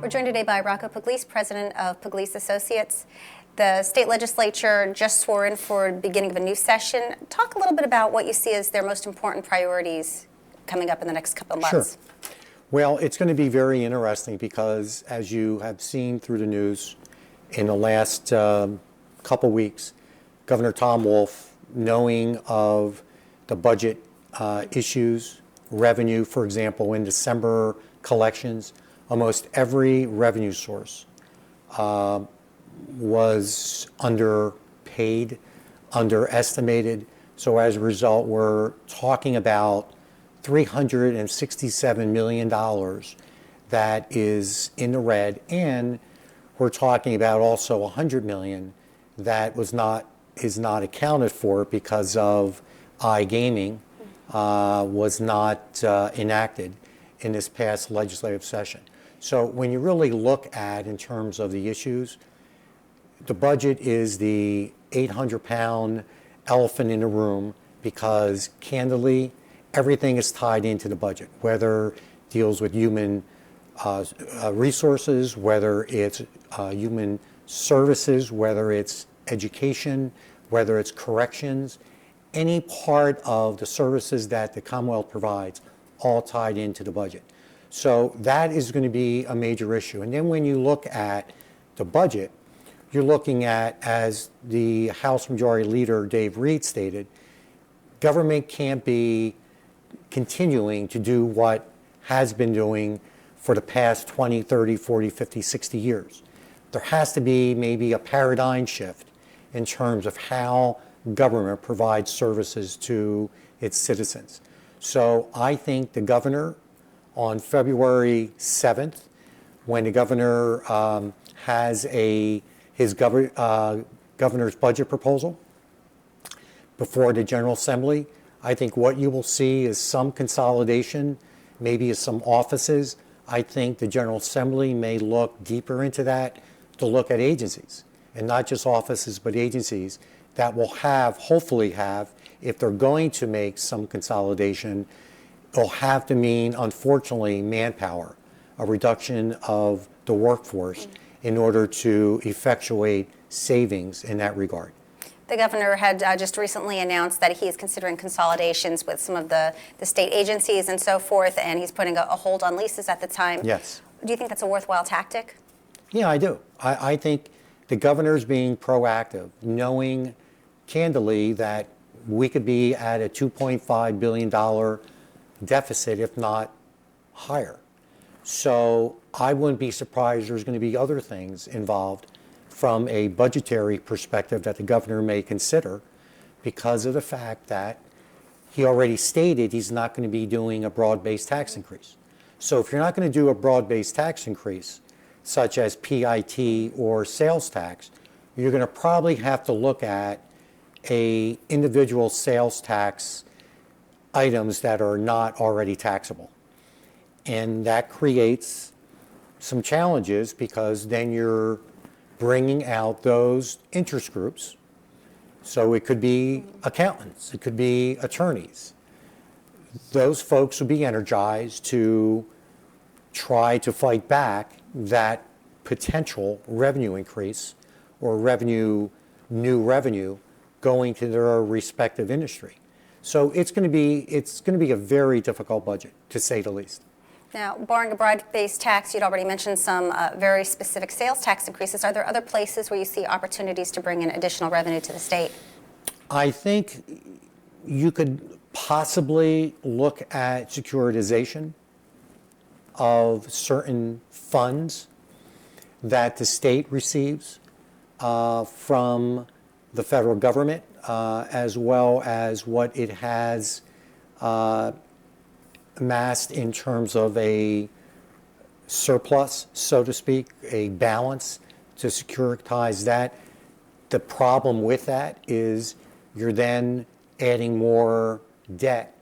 We're joined today by Rocco Pugliese, president of Pugliese Associates. The state legislature just swore in for the beginning of a new session. Talk a little bit about what you see as their most important priorities coming up in the next couple of months. Sure. Well, it's going to be very interesting because, as you have seen through the news in the last couple weeks, Governor Tom Wolf, knowing of the budget issues, revenue, for example, in December collections, almost every revenue source was underpaid, underestimated. So as a result, we're talking about $367 million that is in the red, and we're talking about also $100 million that is not accounted for because of iGaming was not enacted in this past legislative session. So when you really look at, in terms of the issues, the budget is the 800-pound elephant in the room because, candidly, everything is tied into the budget, whether it deals with human resources, whether it's human services, whether it's education, whether it's corrections, any part of the services that the Commonwealth provides, all tied into the budget. So that is going to be a major issue. And then when you look at the budget, you're looking at, as the House Majority Leader Dave Reed stated, government can't be continuing to do what has been doing for the past 20, 30, 40, 50, 60 years. There has to be maybe a paradigm shift in terms of how government provides services to its citizens. So I think the governor, on February 7th, when the governor has his governor's budget proposal before the General Assembly, I think what you will see is some consolidation, maybe some offices. I think the General Assembly may look deeper into that to look at agencies, and not just offices, but agencies that will hopefully have, if they're going to make some consolidation, it'll have to mean, unfortunately, manpower, a reduction of the workforce in order to effectuate savings in that regard. The governor had just recently announced that he is considering consolidations with some of the state agencies and so forth, and he's putting a hold on leases at the time. Yes. Do you think that's a worthwhile tactic? Yeah, I do. I think the governor's being proactive, knowing candidly that we could be at a $2.5 billion deficit, if not higher. So I wouldn't be surprised there's going to be other things involved from a budgetary perspective that the governor may consider, because of the fact that he already stated he's not going to be doing a broad-based tax increase. So if you're not going to do a broad-based tax increase, such as PIT or sales tax, you're going to probably have to look at a individual sales tax items that are not already taxable. And that creates some challenges, because then you're bringing out those interest groups. So it could be accountants, it could be attorneys. Those folks would be energized to try to fight back that potential revenue increase or new revenue going to their respective industry. So it's going to be a very difficult budget, to say the least. Now, barring a broad-based tax, you'd already mentioned some very specific sales tax increases. Are there other places where you see opportunities to bring in additional revenue to the state? I think you could possibly look at securitization of certain funds that the state receives from the federal government, as well as what it has amassed in terms of a surplus, so to speak, a balance, to securitize that. The problem with that is you're then adding more debt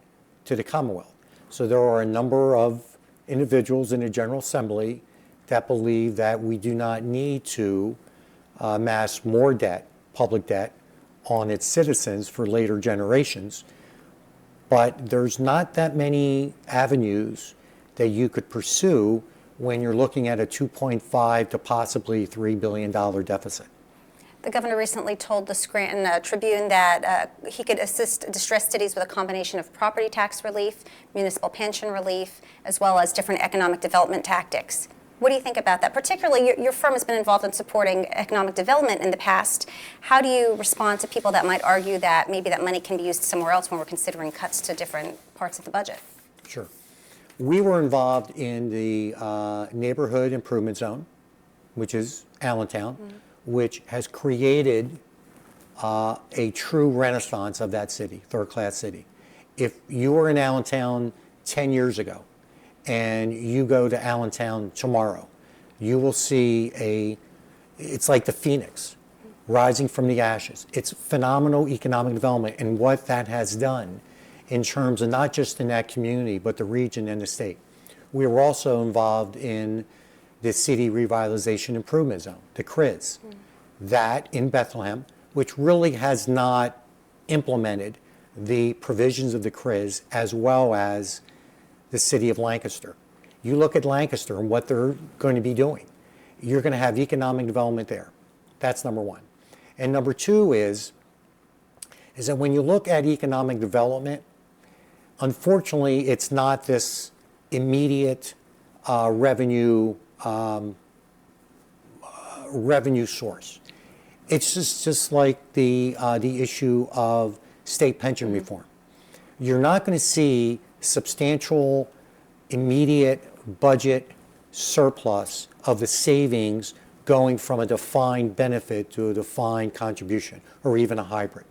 to the Commonwealth. So there are a number of individuals in the General Assembly that believe that we do not need to amass more debt, public debt, on its citizens for later generations. But there's not that many avenues that you could pursue when you're looking at a 2.5 to possibly $3 billion deficit. The governor recently told the Scranton Tribune that he could assist distressed cities with a combination of property tax relief, municipal pension relief, as well as different economic development tactics. What do you think about that? Particularly, your firm has been involved in supporting economic development in the past. How do you respond to people that might argue that maybe that money can be used somewhere else when we're considering cuts to different parts of the budget? Sure. We were involved in the neighborhood improvement zone, which is Allentown, which has created a true renaissance of that city, third-class city. If you were in Allentown 10 years ago and you go to Allentown tomorrow, you will see it's like the phoenix rising from the ashes. It's phenomenal economic development and what that has done in terms of not just in that community, but the region and the state. We were also involved in the City Revitalization Improvement Zone, the CRIZ, that in Bethlehem, which really has not implemented the provisions of the CRIZ as well as the city of Lancaster. You look at Lancaster and what they're going to be doing. You're going to have economic development there. That's number one. And number two is that when you look at economic development, unfortunately, it's not this immediate revenue source. It's just like the issue of state pension reform. You're not going to see substantial, immediate budget surplus of the savings going from a defined benefit to a defined contribution, or even a hybrid.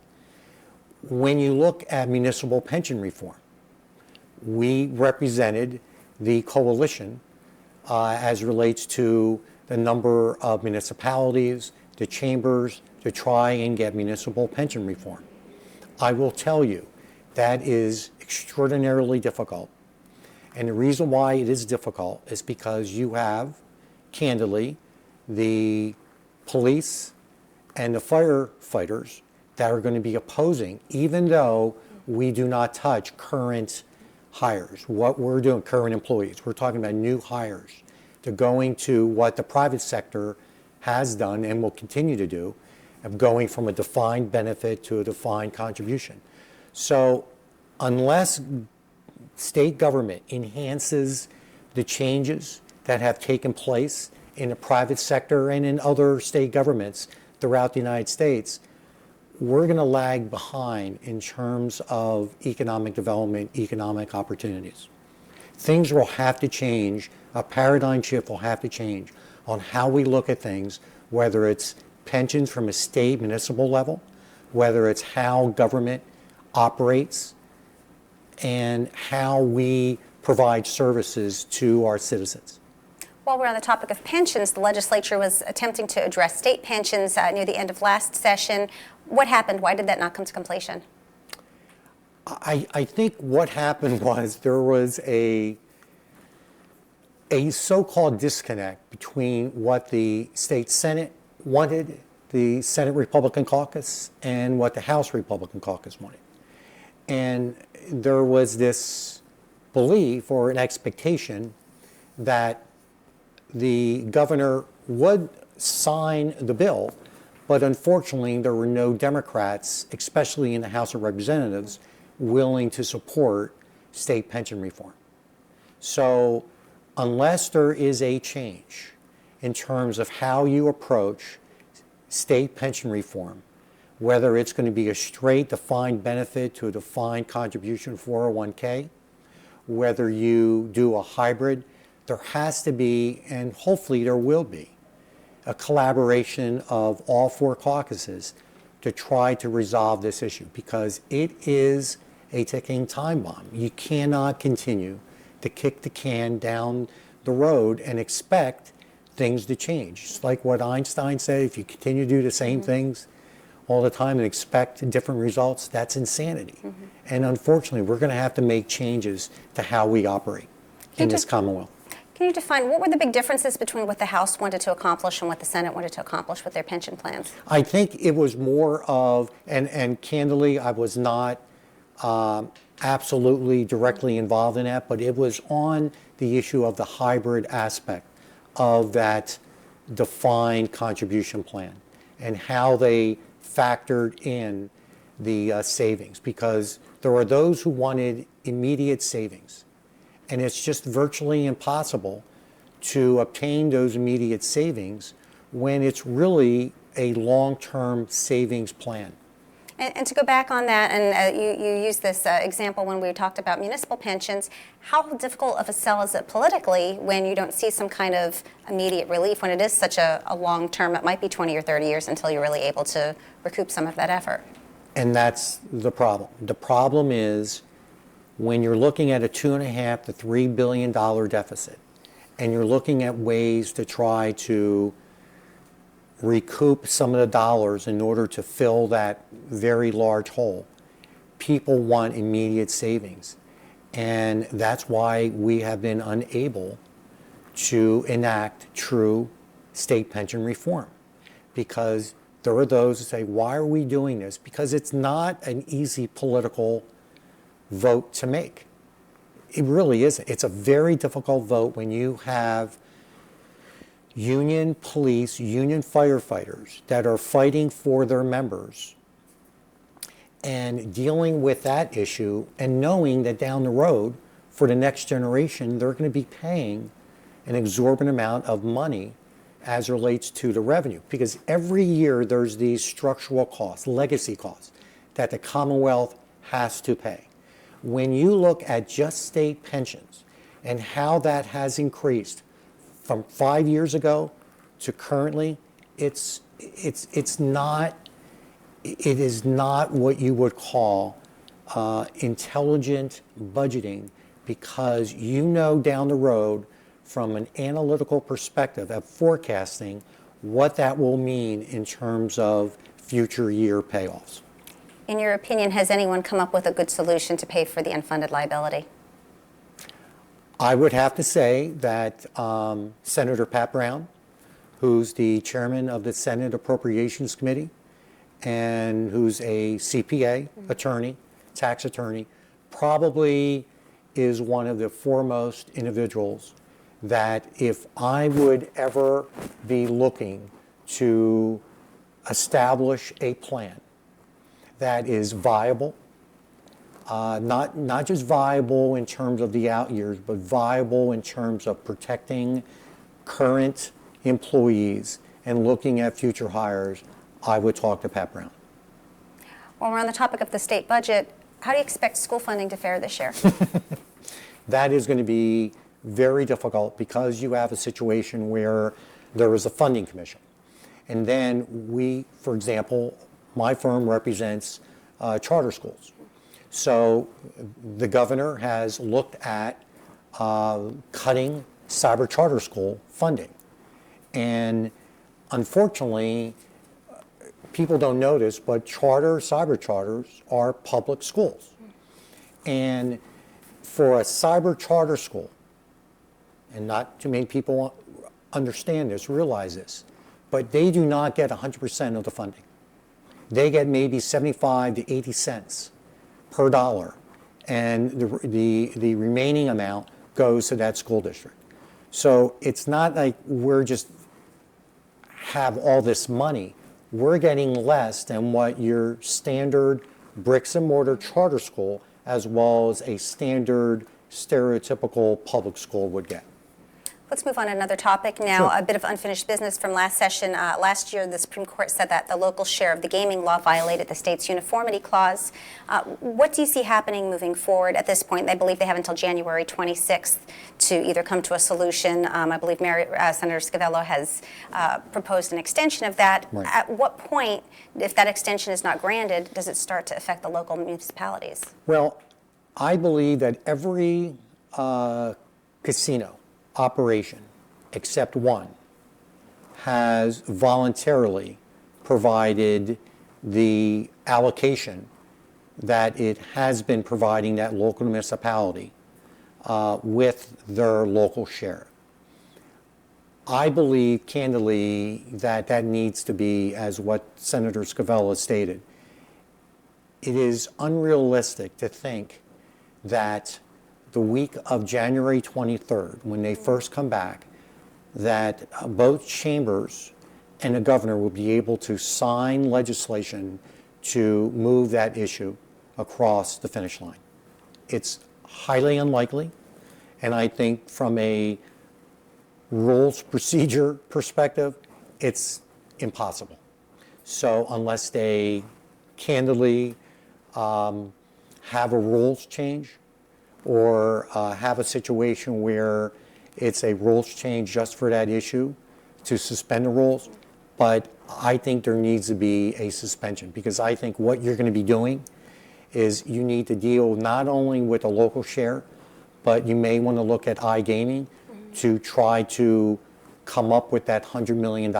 When you look at municipal pension reform, we represented the coalition as relates to the number of municipalities, the chambers, to try and get municipal pension reform. I will tell you, that is extraordinarily difficult. And the reason why it is difficult is because you have, candidly, the police and the firefighters that are going to be opposing, even though we do not touch current hires. What we're doing, current employees, we're talking about new hires. They're going to what the private sector has done and will continue to do, of going from a defined benefit to a defined contribution. So unless state government enhances the changes that have taken place in the private sector and in other state governments throughout the United States, we're going to lag behind in terms of economic development, economic opportunities. Things will have to change, a paradigm shift will have to change on how we look at things, whether it's pensions from a state, municipal level, whether it's how government operates, and how we provide services to our citizens. While we're on the topic of pensions, the legislature was attempting to address state pensions near the end of last session. What happened? Why did that not come to completion? I think what happened was there was a so-called disconnect between what the state Senate wanted, the Senate Republican caucus, and what the House Republican caucus wanted. And there was this belief or an expectation that the governor would sign the bill, but unfortunately there were no Democrats, especially in the House of Representatives, willing to support state pension reform. So unless there is a change in terms of how you approach state pension reform, whether it's going to be a straight defined benefit to a defined contribution 401k, whether you do a hybrid, there has to be, and hopefully there will be, a collaboration of all four caucuses to try to resolve this issue, because it is a ticking time bomb. You cannot continue to kick the can down the road and expect things to change. It's like what Einstein said, if you continue to do the same things all the time and expect different results, that's insanity. And unfortunately, we're going to have to make changes to how we operate in this Commonwealth. Can you define what were the big differences between what the House wanted to accomplish and what the Senate wanted to accomplish with their pension plans? I think it was more of, and candidly, I was not absolutely directly involved in that, but it was on the issue of the hybrid aspect of that defined contribution plan and how they factored in the savings, because there are those who wanted immediate savings, and it's just virtually impossible to obtain those immediate savings when it's really a long-term savings plan. And to go back on that, and you used this example when we talked about municipal pensions, how difficult of a sell is it politically when you don't see some kind of immediate relief, when it is such a long term, it might be 20 or 30 years until you're really able to recoup some of that effort? And that's the problem. The problem is when you're looking at a $2.5 to $3 billion deficit, and you're looking at ways to try to recoup some of the dollars in order to fill that very large hole, people want immediate savings. And that's why we have been unable to enact true state pension reform. Because there are those who say, why are we doing this? Because it's not an easy political vote to make. It really isn't. It's a very difficult vote when you have union police, union firefighters that are fighting for their members and dealing with that issue and knowing that down the road for the next generation, they're going to be paying an exorbitant amount of money as relates to the revenue. Because every year there's these structural costs, legacy costs, that the Commonwealth has to pay. When you look at just state pensions and how that has increased from 5 years ago to currently, it is not what you would call intelligent budgeting, because you know down the road from an analytical perspective of forecasting what that will mean in terms of future year payoffs. In your opinion, has anyone come up with a good solution to pay for the unfunded liability? I would have to say that Senator Pat Brown, who's the chairman of the Senate Appropriations Committee and who's a CPA attorney, tax attorney, probably is one of the foremost individuals that if I would ever be looking to establish a plan that is viable, not just viable in terms of the out years, but viable in terms of protecting current employees and looking at future hires, I would talk to Pat Brown. Well, we're on the topic of the state budget. How do you expect school funding to fare this year? That is going to be very difficult because you have a situation where there is a funding commission. And then we, for example, my firm represents charter schools. So the governor has looked at cutting cyber charter school funding. And unfortunately, people don't notice, but cyber charters are public schools. And for a cyber charter school, and not too many people understand this, realize this, but they do not get 100% of the funding. They get maybe 75 to 80 cents per dollar, and the remaining amount goes to that school district. So it's not like we're just have all this money. We're getting less than what your standard bricks and mortar charter school as well as a standard stereotypical public school would get. Let's move on to another topic now. Sure. A bit of unfinished business from last session. Last year, the Supreme Court said that the local share of the gaming law violated the state's uniformity clause. What do you see happening moving forward at this point? They believe they have until January 26th to either come to a solution. I believe Senator Scavello has proposed an extension of that. Right. At what point, if that extension is not granted, does it start to affect the local municipalities? Well, I believe that every casino operation, except one, has voluntarily provided the allocation that it has been providing that local municipality with their local share. I believe, candidly, that needs to be, as what Senator Scavello stated, it is unrealistic to think that the week of January 23rd, when they first come back, that both chambers and the governor will be able to sign legislation to move that issue across the finish line. It's highly unlikely, and I think from a rules procedure perspective, it's impossible. So unless they candidly have a rules change or have a situation where it's a rules change just for that issue to suspend the rules, but I think there needs to be a suspension, because I think what you're going to be doing is you need to deal not only with a local share, but you may want to look at iGaming to try to come up with that $100 million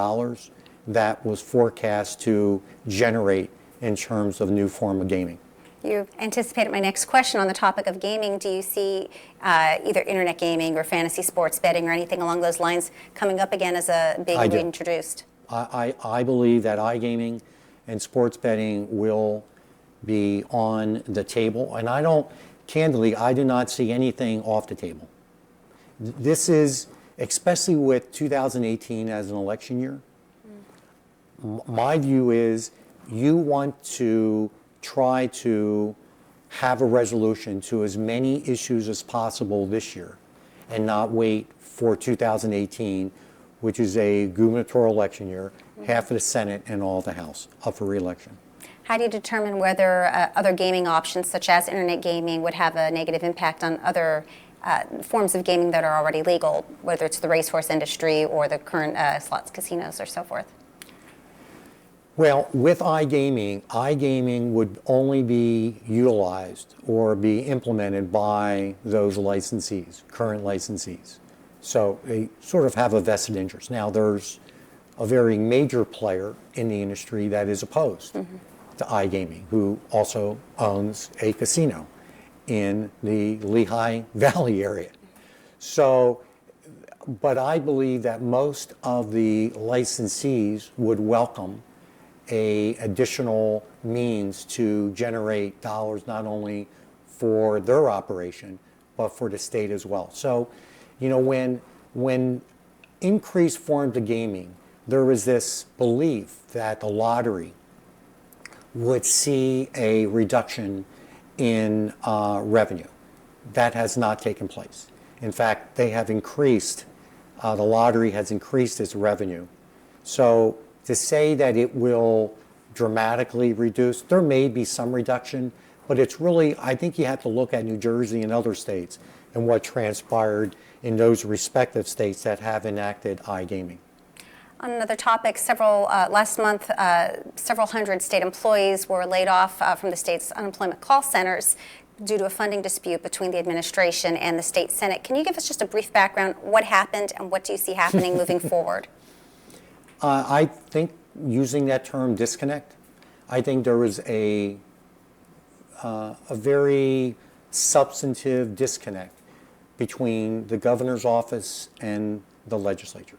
that was forecast to generate in terms of new form of gaming. You anticipated my next question on the topic of gaming. Do you see either internet gaming or fantasy sports betting or anything along those lines coming up again as a being reintroduced? I believe that iGaming and sports betting will be on the table, and I do not see anything off the table. This is, especially with 2018 as an election year, my view is you want to try to have a resolution to as many issues as possible this year and not wait for 2018, which is a gubernatorial election year, half of the Senate and all of the House up for re-election. How do you determine whether other gaming options, such as internet gaming, would have a negative impact on other forms of gaming that are already legal, whether it's the racehorse industry or the current slots casinos or so forth? Well, with iGaming would only be utilized or be implemented by those licensees, current licensees. So they sort of have a vested interest. Now, there's a very major player in the industry that is opposed to iGaming, who also owns a casino in the Lehigh Valley area. So, but I believe that most of the licensees would welcome a additional means to generate dollars not only for their operation, but for the state as well. So, you know, when increased forms of gaming, there was this belief that the lottery would see a reduction in revenue. That has not taken place. In fact, they have increased, the lottery has increased its revenue. So to say that it will dramatically reduce, there may be some reduction, but it's really, I think you have to look at New Jersey and other states and what transpired in those respective states that have enacted iGaming. On another topic, last month, several hundred state employees were laid off from the state's unemployment call centers due to a funding dispute between the administration and the state Senate. Can you give us just a brief background? What happened and what do you see happening moving forward? I think using that term disconnect, I think there was a very substantive disconnect between the governor's office and the legislature.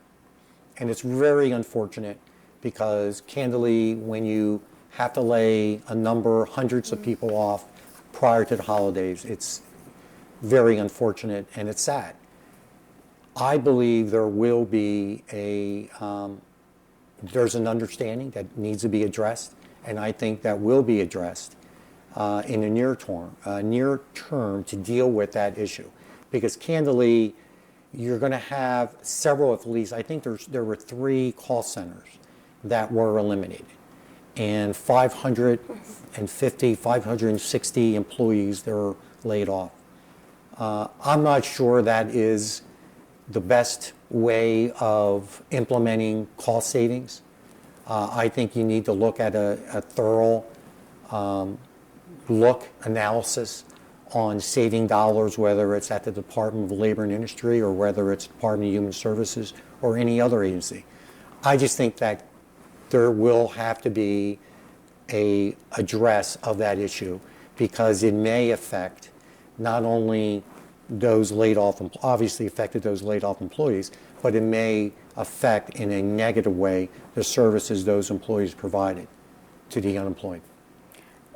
And it's very unfortunate because, candidly, when you have to lay hundreds of people off prior to the holidays, it's very unfortunate and it's sad. I believe there will be there's an understanding that needs to be addressed, and I think that will be addressed in the near term to deal with that issue. Because, candidly, you're going to have several, at least, I think there were 3 call centers that were eliminated, and 560 employees that were laid off. I'm not sure that is the best way of implementing cost savings. I think you need to look at a thorough analysis on saving dollars, whether it's at the Department of Labor and Industry or whether it's Department of Human Services or any other agency. I just think that there will have to be a address of that issue because it may affect not only those laid off, obviously affected those laid off employees, but it may affect in a negative way the services those employees provided to the unemployed.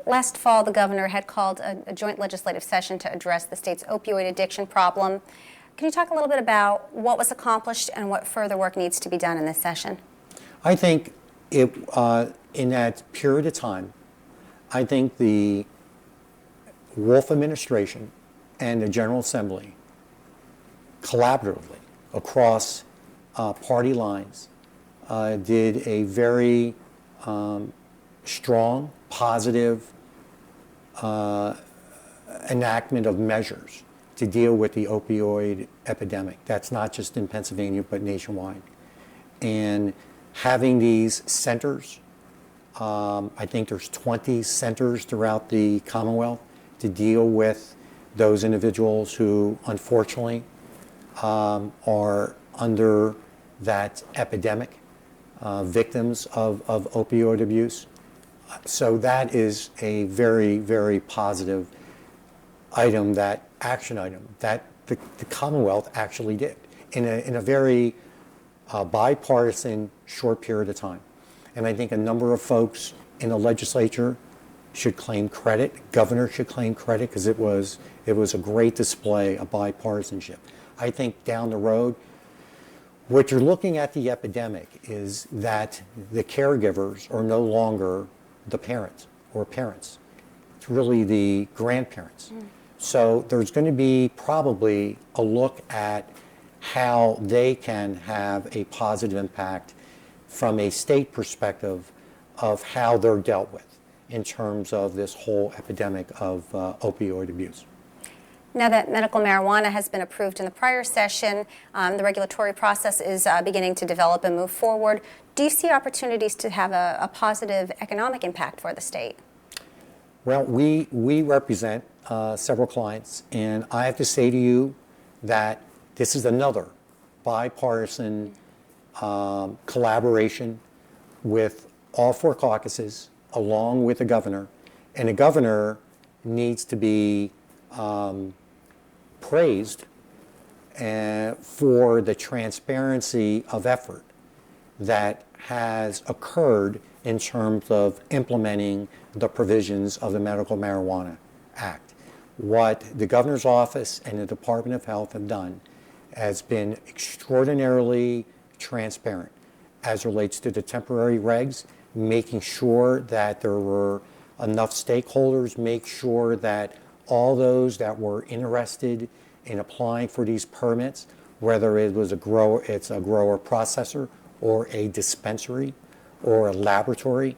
Last fall, the governor had called a joint legislative session to address the state's opioid addiction problem. Can you talk a little bit about what was accomplished and what further work needs to be done in this session? I think in that period of time, I think the Wolf administration and the General Assembly collaboratively across party lines did a very strong, positive enactment of measures to deal with the opioid epidemic. That's not just in Pennsylvania, but nationwide. And having these centers, I think there's 20 centers throughout the Commonwealth to deal with those individuals who unfortunately are under that epidemic, victims of opioid abuse. So that is a very, very positive action item that the Commonwealth actually did in a very bipartisan short period of time. And I think a number of folks in the legislature should claim credit. Governor should claim credit because it was a great display of bipartisanship. I think down the road, what you're looking at the epidemic is that the caregivers are no longer the parents or parents. It's really the grandparents. So there's going to be probably a look at how they can have a positive impact from a state perspective of how they're dealt with in terms of this whole epidemic of opioid abuse. Now that medical marijuana has been approved in the prior session, the regulatory process is beginning to develop and move forward. Do you see opportunities to have a positive economic impact for the state? Well, we represent several clients, and I have to say to you that this is another bipartisan collaboration with all four caucuses, along with the governor. And the governor needs to be praised for the transparency of effort that has occurred in terms of implementing the provisions of the Medical Marijuana Act. What the governor's office and the Department of Health have done has been extraordinarily transparent as relates to the temporary regs, making sure that there were enough stakeholders, make sure that all those that were interested in applying for these permits, whether it was it's a grower processor or a dispensary or a laboratory,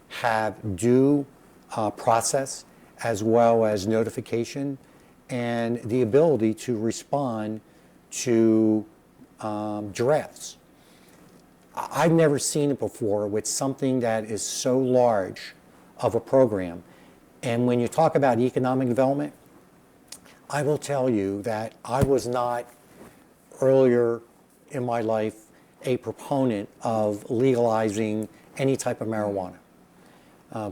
have due process as well as notification and the ability to respond to drafts. I've never seen it before with something that is so large of a program. And when you talk about economic development, I will tell you that I was not earlier in my life a proponent of legalizing any type of marijuana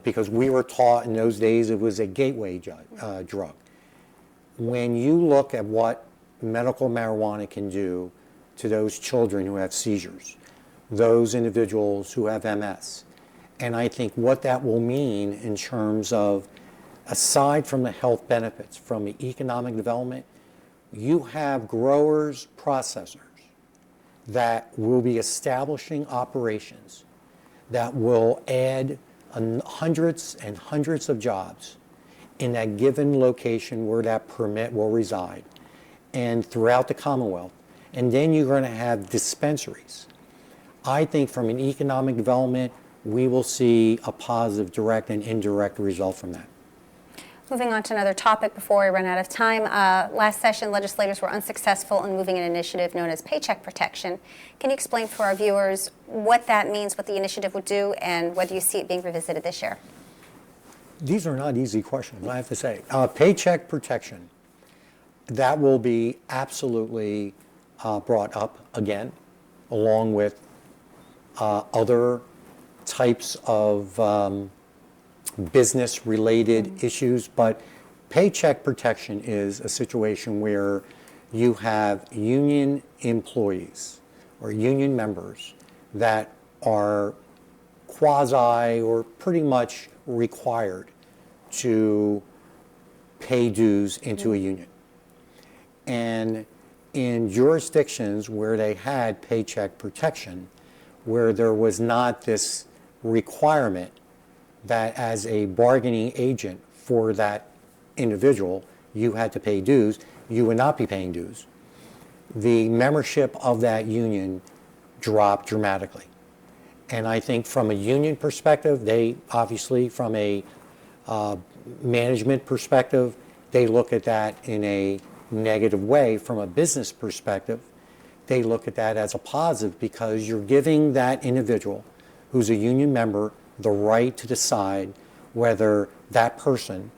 because we were taught in those days it was a gateway drug. When you look at what medical marijuana can do to those children who have seizures, those individuals who have MS, and I think what that will mean in terms of, aside from the health benefits, from the economic development, you have growers, processors that will be establishing operations that will add hundreds and hundreds of jobs in that given location where that permit will reside and throughout the Commonwealth. And then you're going to have dispensaries. I think from an economic development, we will see a positive direct and indirect result from that. Moving on to another topic before we run out of time. Last session, legislators were unsuccessful in moving an initiative known as Paycheck Protection. Can you explain for our viewers what that means, what the initiative would do, and whether you see it being revisited this year? These are not easy questions, I have to say. Paycheck Protection, that will be absolutely brought up again, along with other types of business-related issues, but paycheck protection is a situation where you have union employees or union members that are quasi or pretty much required to pay dues into a union. And in jurisdictions where they had paycheck protection, where there was not this requirement that as a bargaining agent for that individual, you had to pay dues, you would not be paying dues. The membership of that union dropped dramatically. And I think from a union perspective, they obviously, from a management perspective, they look at that in a negative way. From a business perspective, they look at that as a positive because you're giving that individual who's a union member the right to decide whether that person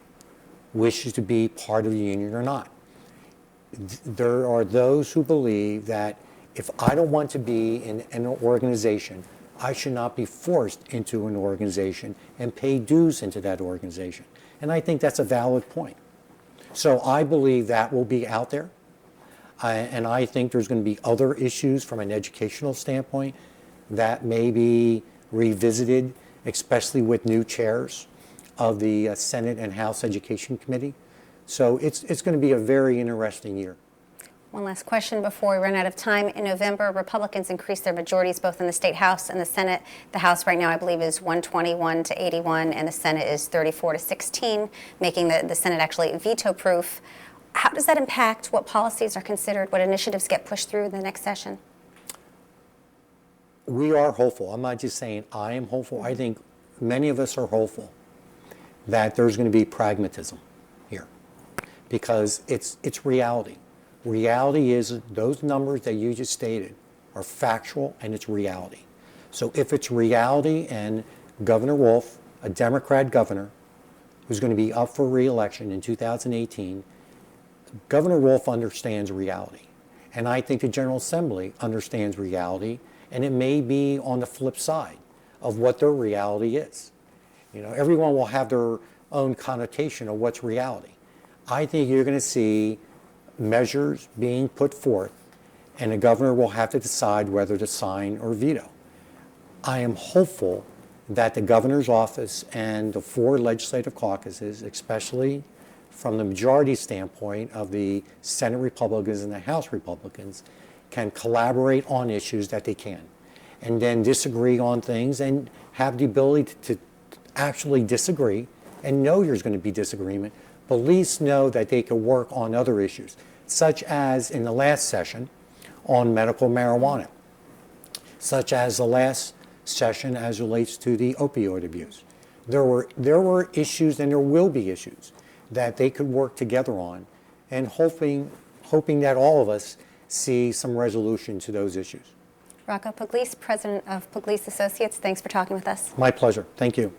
wishes to be part of the union or not. There are those who believe that if I don't want to be in an organization, I should not be forced into an organization and pay dues into that organization. And I think that's a valid point. So I believe that will be out there. And I think there's going to be other issues from an educational standpoint that may be revisited, especially with new chairs of the Senate and House Education Committee. So it's going to be a very interesting year. One last question before we run out of time. In November, Republicans increased their majorities both in the State House and the Senate. The House right now, I believe, is 121 to 81, and the Senate is 34 to 16, making the Senate actually veto-proof. How does that impact what policies are considered, what initiatives get pushed through in the next session? We are hopeful. I'm not just saying I am hopeful. I think many of us are hopeful that there's going to be pragmatism here because it's reality. Reality is those numbers that you just stated are factual and it's reality. So if it's reality and Governor Wolf, a Democrat governor who's going to be up for re-election in 2018, Governor Wolf understands reality. And I think the General Assembly understands reality, and it may be on the flip side of what their reality is. You know, everyone will have their own connotation of what's reality. I think you're going to see measures being put forth, and the governor will have to decide whether to sign or veto. I am hopeful that the governor's office and the 4 legislative caucuses, especially from the majority standpoint of the Senate Republicans and the House Republicans, can collaborate on issues that they can, and then disagree on things and have the ability to actually disagree and know there's going to be disagreement, but at least know that they can work on other issues, such as in the last session on medical marijuana, such as the last session as relates to the opioid abuse. There were issues, and there will be issues that they could work together on, and hoping that all of us see some resolution to those issues. Rocco Pugliese, president of Pugliese Associates, thanks for talking with us. My pleasure. Thank you.